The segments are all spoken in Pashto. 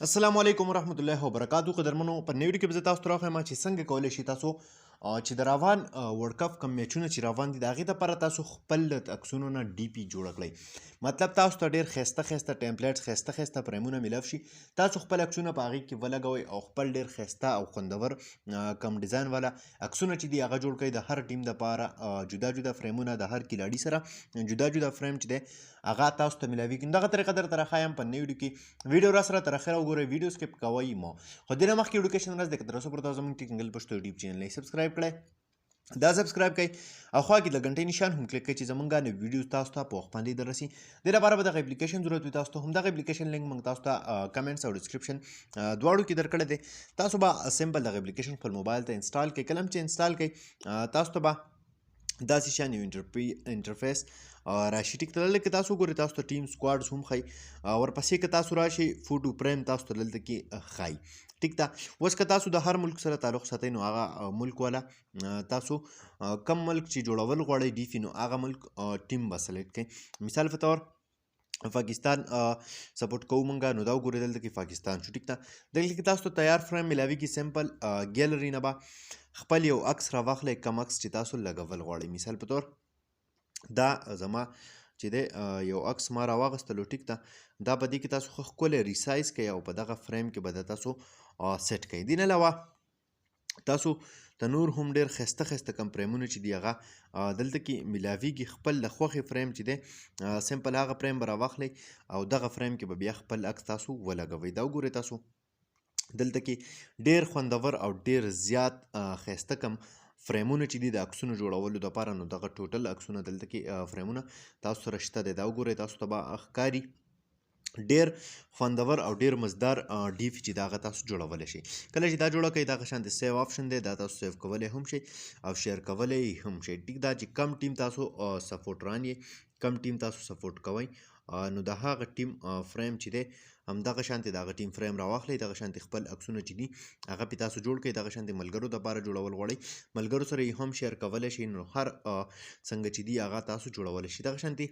السلام علیکم ورحمت الله وبرکاتو. قدرمنو په نوې ویډیو کې به زه تاسو ته راغلم چې څنګه کولی شئ تاسو چې د روان ورلډ کپ کوم میچونه چې روان دي د هغې دپاره تاسو خپل عکسونو نه ډي پي جوړه کړئ. مطلب تاسو ته ډېر ښایسته ښایسته ټیمپلیټس ښایسته ښایسته فریمونه میلاو شي. تاسو خپل عکسونه په هغې کې ولګوئ او خپل ډېر ښایسته او خوندور کم ډیزاین والا عکسونه چې دي هغه جوړ کړئ. د هر ټیم دپاره جدا جدا فریمونه د هر کلاړي سره جدا جدا فریم چې دی هغه تاسو ته میلاویږي. دغه طریقه درته راښایم په نوې ویډیو کې. ویډیو را سره تر اخره وګورئ، ویډیو سکپ کوئ مو. خو دې نه مخکې ایډوکیشن ورځ دی که تر اوسه پورې تاسو زموږ ټیکنګل پښتو یوټیوب چینل یې سبسکرایب کړئ، دا سبسکرایب کړئ او خوا کې د غنټۍ نشان هم کلیک کړئ چې زموږ نوې ویډیو تاسو ته په وخت باندې دررسي. دې لپاره به دغه اپلیکیشن ضرورت وي. تاسو ته همدغه اپلیکیشن لینک موږ تاسو ته کمنټس او ډسکرپشن دواړو کې درکړی دی. تاسو به سمپل دغه اپلیکیشن خپل موبایل ته انسټال کړئ. کله چې انسټال کړئ تاسو ته به داسې شان یو انټرفیس راشي. ټیک ته دلته کې تاسو وګورئ، تاسو ته ټیم سکواډز هم ښایي. ورپسې که تاسو راشئ فوټو فریم تاسو ته دلته کې ښایي. ټیک ده. اوس که تاسو د هر ملک سره تعلق ساتئ نو هغه ملک والا تاسو کم ملک چې جوړول غواړئ ډي پي نو هغه ملک ټیم به سلیکټ کړئ. مثال په طور پاکستان سپورټ کوو مونږه نو دا وګورئ دلته کې پاکستان شو. ټیک ده. دلته کې تاسو ته تیار فریم میلاویږي. سمپل ګیلري نه به خپل یو عکس راواخلئ، کم عکس چې تاسو لګول غواړئ. مثال په طور دا زما چې دی یو عکس ما راواغستلو. ټیک ده. دا په دې کې تاسو ښه ښکلی ریسایز کړئ او په دغه فریم کې به د تاسو سیټ کړئ. دې نه علاوه تاسو ته نور هم ډېر ښایسته ښایسته کم فریمونه چې دي هغه دلته کې میلاویږي. خپل د خوښې فریم چې دی سمپل هغه فریم به راواخلئ او دغه فریم کې به بیا خپل عکس تاسو ولګوئ. دا وګورئ تاسو دلته کې ډېر خوندور او ډېر زیات ښایسته کم فریمونه چې دي د عکسونو جوړولو دپاره نو دغه ټوټل عکسونه دلته کې فریمونه تاسو سره شته دی. دا وګورئ تاسو ته به ښکاري ډېر خوندور او ډېر مزدار ډي پي چې د هغه تاسو جوړولی شئ. کله چې دا جوړه کړئ دغه شانتې سیو آپشن دی، دا تاسو سیو کولی هم شئ او شیر کولی هم شئ. ټیک ده. چې کم ټیم تاسو سپورټران یې، کم ټیم تاسو سپورټ کوئ نو د هغه ټیم فریم چې دی همدغه شانتې د هغه ټیم فریم راواخلئ. دغه شانتې خپل عکسونه چې دي هغه پې تاسو جوړ کړئ. دغه شانتې ملګرو دپاره جوړول غواړئ ملګرو سره یې هم شیر کولی شئ نو هر څنګه چې دي هغه تاسو جوړولی شئ. دغه شانتې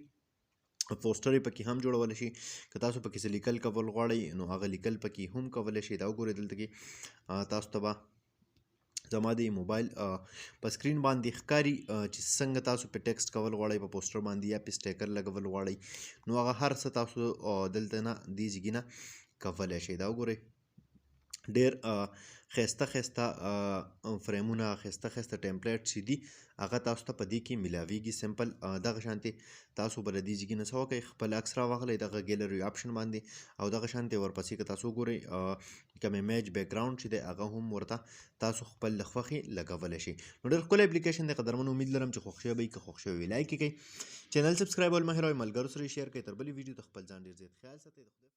پوسټر یې پکې هم جوړولی شي. که تاسو پکې څه لیکل کول غواړئ نو هغه لیکل پکې هم کولی شئ. دا وګورئ دلته کې تاسو ته به زما د موبایل په سکرین باندې ښکاري چې څنګه تاسو په ټیکسټ کول غواړئ په پوسټر باندې یا په سټیکر لګول غواړئ نو هغه هر څه تاسو دلته نه دې ځایږي نه کولی شئ. دا وګورئ ډېر ښایسته ښایسته فریمونه ښایسته ښایسته ټیمپلیټ چې دي هغه تاسو ته په دې کې میلاویږي. سمپل دغه شانتې تاسو به له دې ځایږي نه څه وکئ خپل عکس راواخلئ دغه ګیلري آپشن باندې او دغه شانتې ورپسې که تاسو وګورئ کوم امیج بیکګراونډ چې دی هغه هم ورته تاسو خپل له خوښې لګولی شئ. نو ډېر ښکلی اپلیکیشن دی. قدرمنو امید لرم چې خوښ شوی به وي. که خوښ شوی وي لایک یې کړئ، چینل سبسکرایبول مه هېروئ، ملګرو سره یې شیر کړئ. تر بلې ویډیو د خپل ځان ډېر زیات خیال ساتئ.